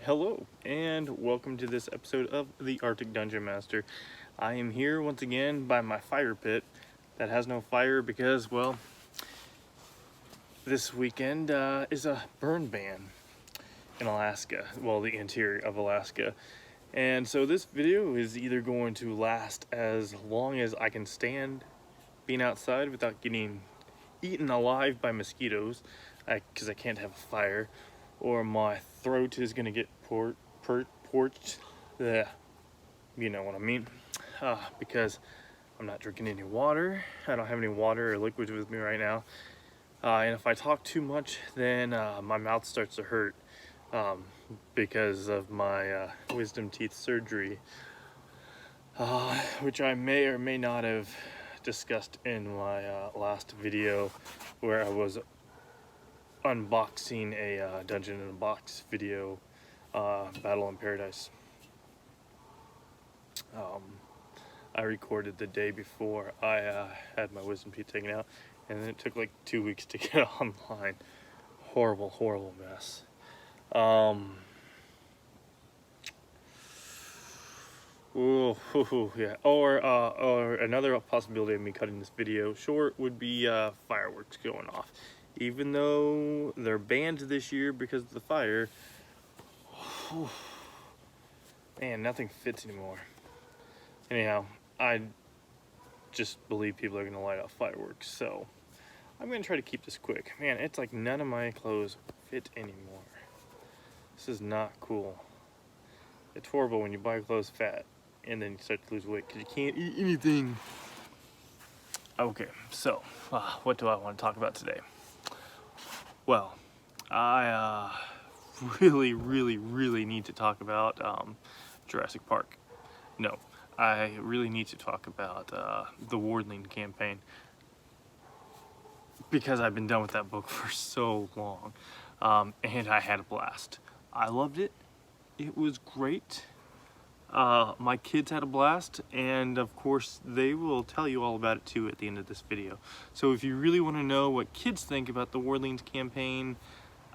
Hello, and welcome to this episode of the Arctic Dungeon Master. I am here once again by my fire pit that has no fire because, well, this weekend is a burn ban in Alaska, well, the interior of Alaska. And so this video is either going to last as long as I can stand being outside without getting eaten alive by mosquitoes, because I can't have a fire, or my throat is gonna get parched, you know what I mean, because I'm not drinking any water. I don't have any water or liquids with me right now, and if I talk too much, then my mouth starts to hurt because of my wisdom teeth surgery, which I may or may not have discussed in my last video where I was unboxing a dungeon in a box video, Battle in Paradise. I recorded the day before I had my wisdom teeth taken out, and then it took like 2 weeks to get online. Horrible mess. Yeah. Or another possibility of me cutting this video short would be fireworks going off. Even though they're banned this year because of the fire, man, nothing fits anymore. Anyhow, I just believe people are gonna light up fireworks, so I'm gonna try to keep this quick. Man, it's like none of my clothes fit anymore. This is not cool. It's horrible when you buy clothes fat and then you start to lose weight because you can't eat anything. Okay, so what do I want to talk about today? Well, I really need to talk about Jurassic Park. No, I really need to talk about the Wardlings Campaign, because I've been done with that book for so long, and I had a blast. I loved it. It was great. My kids had a blast, and of course they will tell you all about it too at the end of this video. So if you really want to know what kids think about the Wardlings Campaign,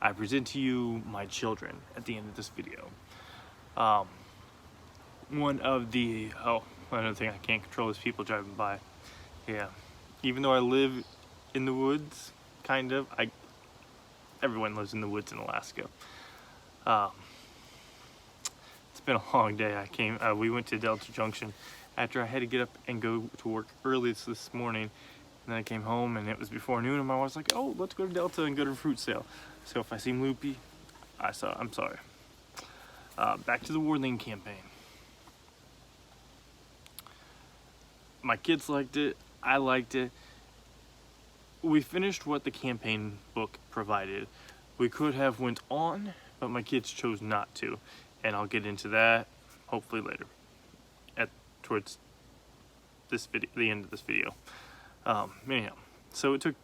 I present to you my children at the end of this video. Another thing I can't control is people driving by. Yeah, even though I live in the woods, kind of, everyone lives in the woods in Alaska. It's been a long day. We went to Delta Junction after I had to get up and go to work early this morning, and then I came home and it was before noon, and my wife's like, oh, let's go to Delta and go to a fruit sale. So if I seem loopy, I'm sorry. Back to the Wardlings Campaign. My kids liked it, I liked it. We finished what the campaign book provided. We could have went on, but my kids chose not to, and I'll get into that hopefully later, towards this video, the end of this video. Anyhow, so it took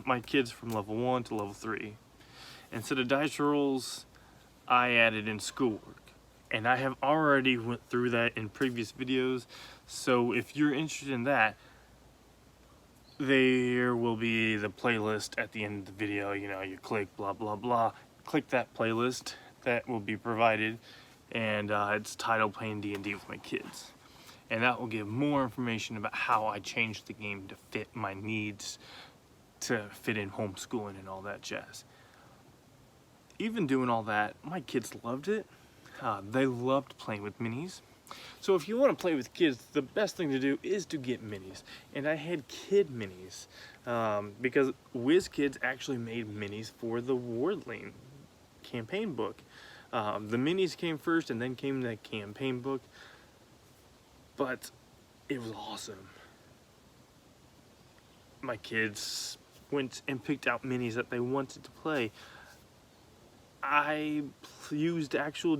my kids from level 1 to level 3. Instead of dice rolls, I added in schoolwork, and I have already went through that in previous videos. So if you're interested in that, there will be the playlist at the end of the video. You know, you click blah blah blah, click that playlist that will be provided, and it's titled Playing D&D with My Kids, and that will give more information about how I changed the game to fit my needs, to fit in homeschooling and all that jazz. Even doing all that, my kids loved it. They loved playing with minis. So if you want to play with kids, the best thing to do is to get minis. And I had kid minis, because WizKids actually made minis for the Wardlings campaign book. The minis came first, and then came the campaign book, but it was awesome. My kids went and picked out minis that they wanted to play. I used actual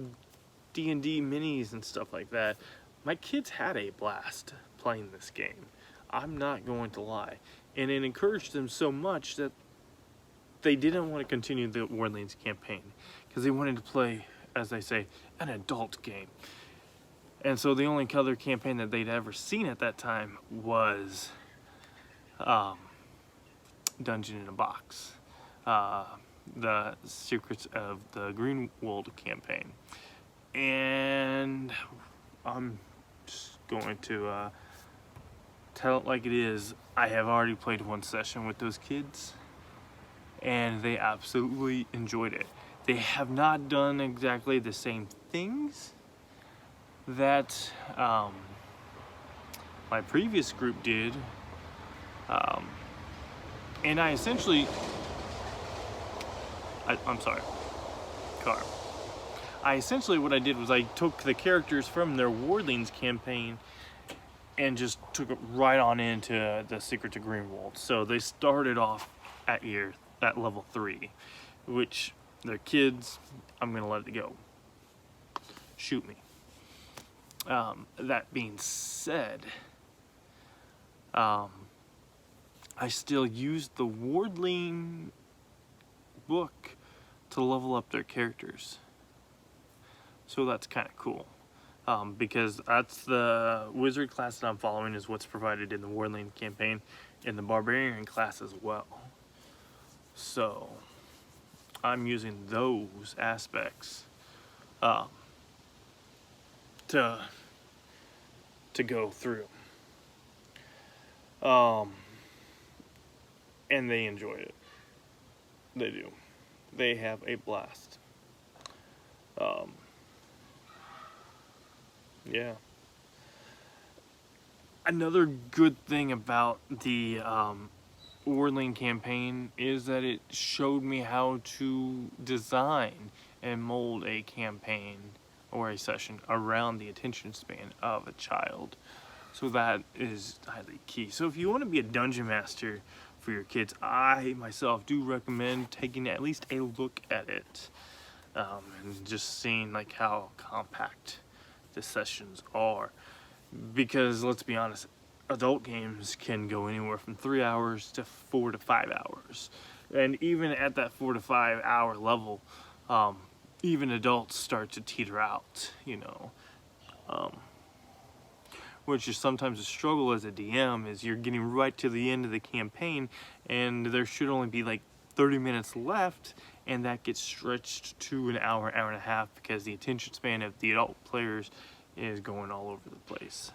D&D minis and stuff like that. My kids had a blast playing this game. I'm not going to lie. And it encouraged them so much that they didn't want to continue the Wardlings campaign, because they wanted to play, as they say, an adult game. And so the only other campaign that they'd ever seen at that time was Dungeon in a Box. the Secrets of the Greenwold campaign. And I'm just going to tell it like it is. I have already played one session with those kids, and they absolutely enjoyed it. They have not done exactly the same things that my previous group did, and I essentially, I'm sorry, car. I essentially, what I did was I took the characters from their Wardlings campaign and just took it right on into the Secret to Greenwold. So they started off at level 3, which they're kids. I'm gonna let it go. Shoot me. That being said, I still used the Wardling book to level up their characters. So that's kind of cool. Because that's the wizard class that I'm following is what's provided in the Wardling campaign, and the barbarian class as well. So I'm using those aspects to go through. And they enjoy it. They do. They have a blast. Yeah. Another good thing about the Wardling campaign is that it showed me how to design and mold a campaign or a session around the attention span of a child. So that is highly key. So if you want to be a dungeon master for your kids, I myself do recommend taking at least a look at it, and just seeing like how compact the sessions are. Because let's be honest, adult games can go anywhere from 3 hours to 4 to 5 hours, and even at that 4 to 5 hour level, even adults start to teeter out, you know, which is sometimes a struggle as a DM. Is you're getting right to the end of the campaign and there should only be like 30 minutes left, and that gets stretched to an hour, hour and a half, because the attention span of the adult players is going all over the place.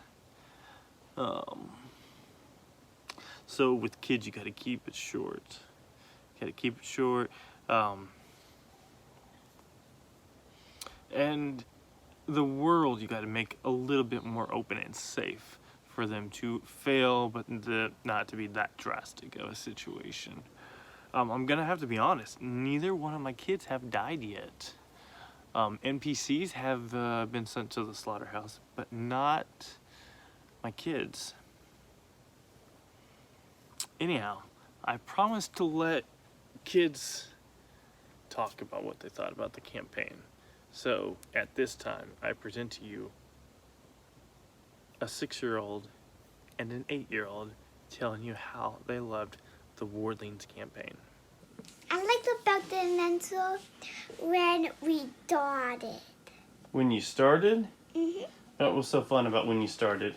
So with kids, you got to keep it short. And the world, you got to make a little bit more open and safe for them to fail, but not to be that drastic of a situation. I'm gonna have to be honest, neither one of my kids have died yet. NPCs have been sent to the slaughterhouse, but not my kids. Anyhow, I promised to let kids talk about what they thought about the campaign. So at this time, I present to you a 6-year-old and an 8-year-old telling you how they loved the Wardlings campaign. I liked about the mental when we started. When you started? Mm-hmm. What was so fun about when you started?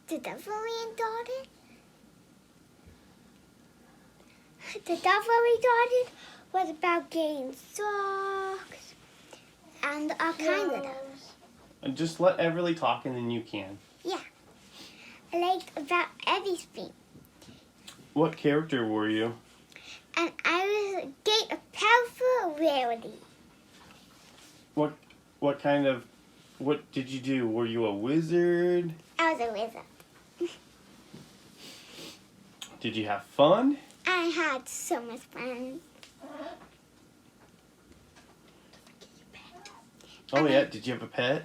The devil we started? The devil we started was about getting socks and all kinds of those. Just let Everly talk and then you can. Yeah. I liked about everything. What character were you? And I was getting a powerful ability. What did you do? Were you a wizard? I was a wizard. Did you have fun? I had so much fun. Oh yeah, did you have a pet?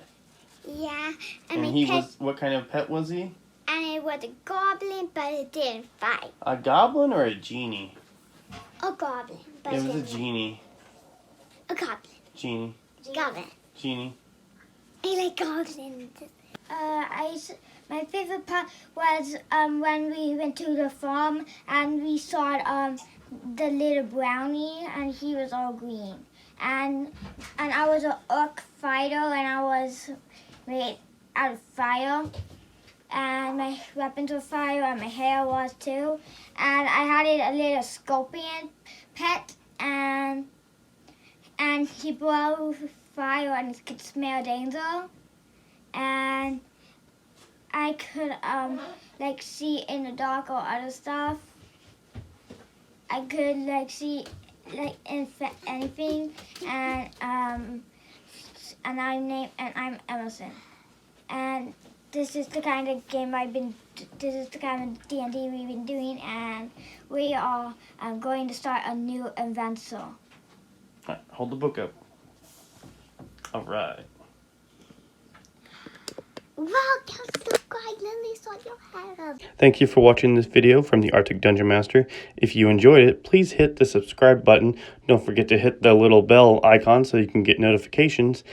Yeah. And he was, what kind of pet was he? And it was a goblin, but it didn't fight. A goblin or a genie? A goblin. But It was a genie. A goblin. Genie. Goblin. Genie. I like goblins. My favorite part was when we went to the farm and we saw the little brownie, and he was all green. And I was an orc fighter, and I was made out of fire. and my weapons were fire, and my hair was too. And I had a little scorpion pet, and he blew fire and could smell danger. And I could like see in the dark or other stuff. I could like see like anything, and I'm Emerson. And this is the kind of game this is the kind of D&D we've been doing, and we are going to start a new adventure. Hold the book up. All right. Wow, subscribe, Lily, so your head up. Thank you for watching this video from the Arctic Dungeon Master. If you enjoyed it, please hit the subscribe button. Don't forget to hit the little bell icon so you can get notifications.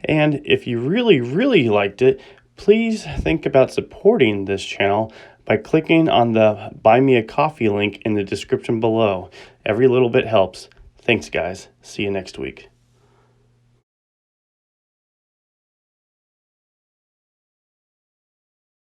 And if you really, really liked it, please think about supporting this channel by clicking on the Buy Me a Coffee link in the description below. Every little bit helps. Thanks, guys. See you next week.